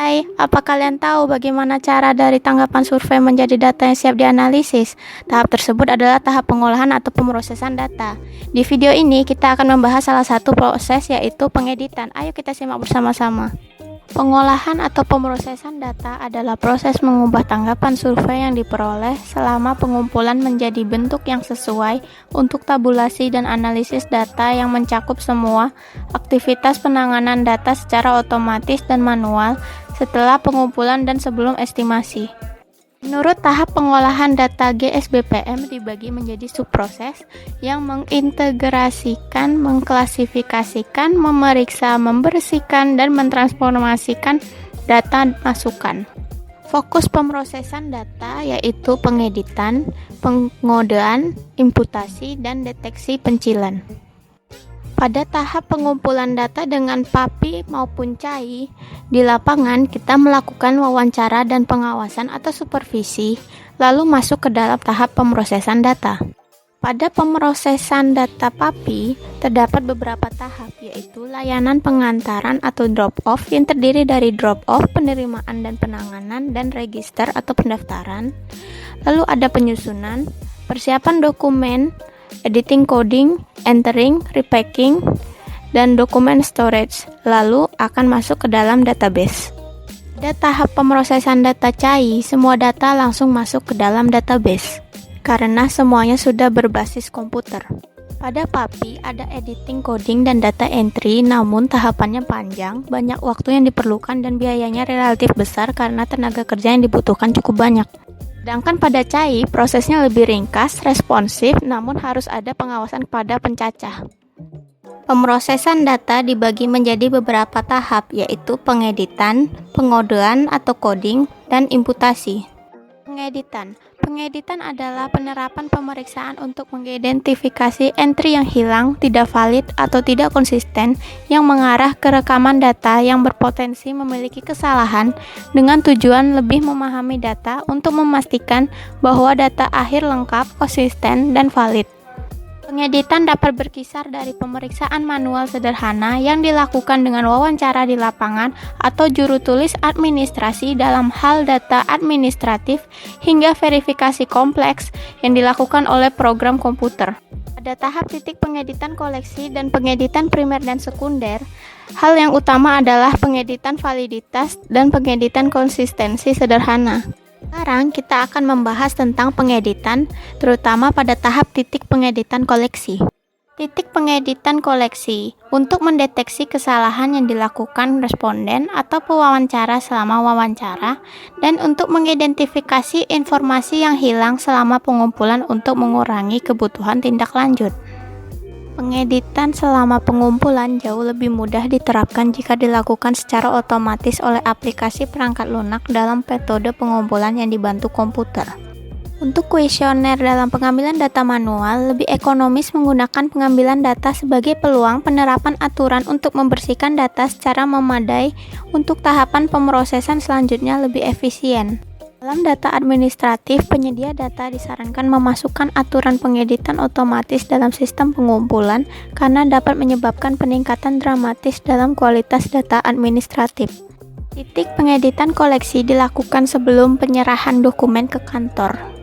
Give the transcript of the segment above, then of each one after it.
Hai, apa kalian tahu bagaimana cara dari tanggapan survei menjadi data yang siap dianalisis? Tahap tersebut adalah tahap pengolahan atau pemrosesan data. Di video ini kita akan membahas salah satu proses, yaitu pengeditan. Ayo kita simak bersama-sama. Pengolahan atau pemrosesan data adalah proses mengubah tanggapan survei yang diperoleh selama pengumpulan menjadi bentuk yang sesuai untuk tabulasi dan analisis data yang mencakup semua aktivitas penanganan data secara otomatis dan manual setelah pengumpulan dan sebelum estimasi. Menurut tahap pengolahan data, GSBPM dibagi menjadi subproses yang mengintegrasikan, mengklasifikasikan, memeriksa, membersihkan, dan mentransformasikan data masukan. Fokus pemrosesan data yaitu pengeditan, pengodean, imputasi, dan deteksi pencilan. Pada tahap pengumpulan data dengan PAPI maupun CAI, di lapangan kita melakukan wawancara dan pengawasan atau supervisi, lalu masuk ke dalam tahap pemrosesan data. Pada pemrosesan data PAPI, terdapat beberapa tahap, yaitu layanan pengantaran atau drop-off yang terdiri dari drop-off, penerimaan dan penanganan, dan register atau pendaftaran. Lalu ada penyusunan, persiapan dokumen, editing coding, entering, repacking, dan dokumen storage, lalu akan masuk ke dalam database. Pada tahap pemrosesan data CAI, semua data langsung masuk ke dalam database, karena semuanya sudah berbasis komputer. Pada PAPI ada editing coding dan data entry, namun tahapannya panjang, banyak waktu yang diperlukan dan biayanya relatif besar karena tenaga kerja yang dibutuhkan cukup banyak. Sedangkan pada CAI, prosesnya lebih ringkas, responsif, namun harus ada pengawasan pada pencacah. Pemrosesan data dibagi menjadi beberapa tahap, yaitu pengeditan, pengodean atau coding, dan imputasi. Pengeditan adalah penerapan pemeriksaan untuk mengidentifikasi entry yang hilang, tidak valid, atau tidak konsisten yang mengarah ke rekaman data yang berpotensi memiliki kesalahan dengan tujuan lebih memahami data untuk memastikan bahwa data akhir lengkap, konsisten, dan valid. Pengeditan dapat berkisar dari pemeriksaan manual sederhana yang dilakukan dengan wawancara di lapangan atau juru tulis administrasi dalam hal data administratif hingga verifikasi kompleks yang dilakukan oleh program komputer. Pada tahap titik pengeditan koleksi dan pengeditan primer dan sekunder, hal yang utama adalah pengeditan validitas dan pengeditan konsistensi sederhana. Sekarang kita akan membahas tentang pengeditan, terutama pada tahap titik pengeditan koleksi. Titik pengeditan koleksi untuk mendeteksi kesalahan yang dilakukan responden atau pewawancara selama wawancara, dan untuk mengidentifikasi informasi yang hilang selama pengumpulan untuk mengurangi kebutuhan tindak lanjut. Pengeditan selama pengumpulan jauh lebih mudah diterapkan jika dilakukan secara otomatis oleh aplikasi perangkat lunak dalam metode pengumpulan yang dibantu komputer. Untuk kuesioner dalam pengambilan data manual, lebih ekonomis menggunakan pengambilan data sebagai peluang penerapan aturan untuk membersihkan data secara memadai untuk tahapan pemrosesan selanjutnya lebih efisien. Dalam data administratif, penyedia data disarankan memasukkan aturan pengeditan otomatis dalam sistem pengumpulan karena dapat menyebabkan peningkatan dramatis dalam kualitas data administratif. Titik pengeditan koleksi dilakukan sebelum penyerahan dokumen ke kantor.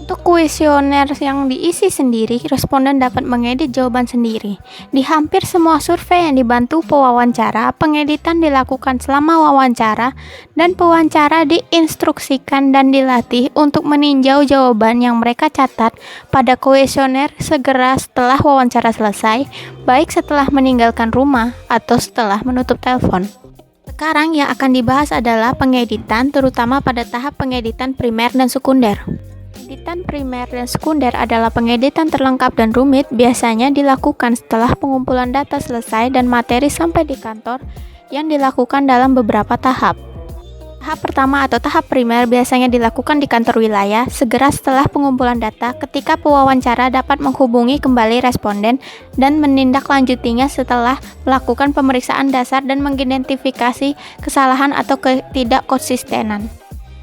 Untuk kuesioner yang diisi sendiri, responden dapat mengedit jawaban sendiri. Di hampir semua survei yang dibantu pewawancara, pengeditan dilakukan selama wawancara, dan pewawancara diinstruksikan dan dilatih untuk meninjau jawaban yang mereka catat pada kuesioner segera setelah wawancara selesai, baik setelah meninggalkan rumah atau setelah menutup telepon. Sekarang yang akan dibahas adalah pengeditan, terutama pada tahap pengeditan primer dan sekunder. Pengeditan primer dan sekunder adalah pengeditan terlengkap dan rumit, biasanya dilakukan setelah pengumpulan data selesai dan materi sampai di kantor, yang dilakukan dalam beberapa tahap. Tahap pertama atau tahap primer biasanya dilakukan di kantor wilayah segera setelah pengumpulan data, ketika pewawancara dapat menghubungi kembali responden dan menindaklanjutinya setelah melakukan pemeriksaan dasar dan mengidentifikasi kesalahan atau ketidakkonsistenan.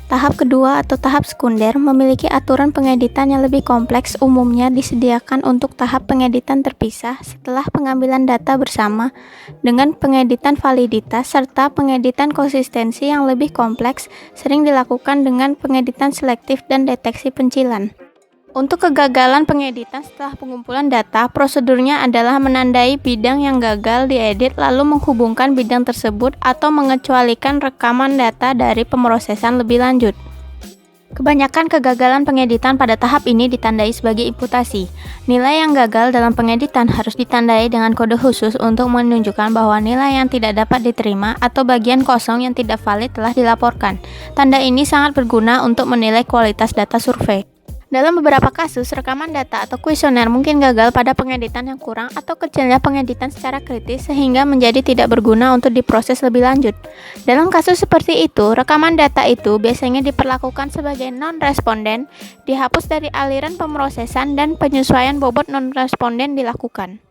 Tahap kedua atau tahap sekunder memiliki aturan pengeditan yang lebih kompleks, umumnya disediakan untuk tahap pengeditan terpisah setelah pengambilan data bersama dengan pengeditan validitas serta pengeditan konsistensi yang lebih kompleks, sering dilakukan dengan pengeditan selektif dan deteksi pencilan. Untuk kegagalan pengeditan setelah pengumpulan data, prosedurnya adalah menandai bidang yang gagal diedit lalu menghubungkan bidang tersebut atau mengecualikan rekaman data dari pemrosesan lebih lanjut. Kebanyakan kegagalan pengeditan pada tahap ini ditandai sebagai imputasi. Nilai yang gagal dalam pengeditan harus ditandai dengan kode khusus untuk menunjukkan bahwa nilai yang tidak dapat diterima atau bagian kosong yang tidak valid telah dilaporkan. Tanda ini sangat berguna untuk menilai kualitas data survei. Dalam beberapa kasus, rekaman data atau kuesioner mungkin gagal pada pengeditan yang kurang atau kecilnya pengeditan secara kritis sehingga menjadi tidak berguna untuk diproses lebih lanjut. Dalam kasus seperti itu, rekaman data itu biasanya diperlakukan sebagai non-responden, dihapus dari aliran pemrosesan dan penyesuaian bobot non-responden dilakukan.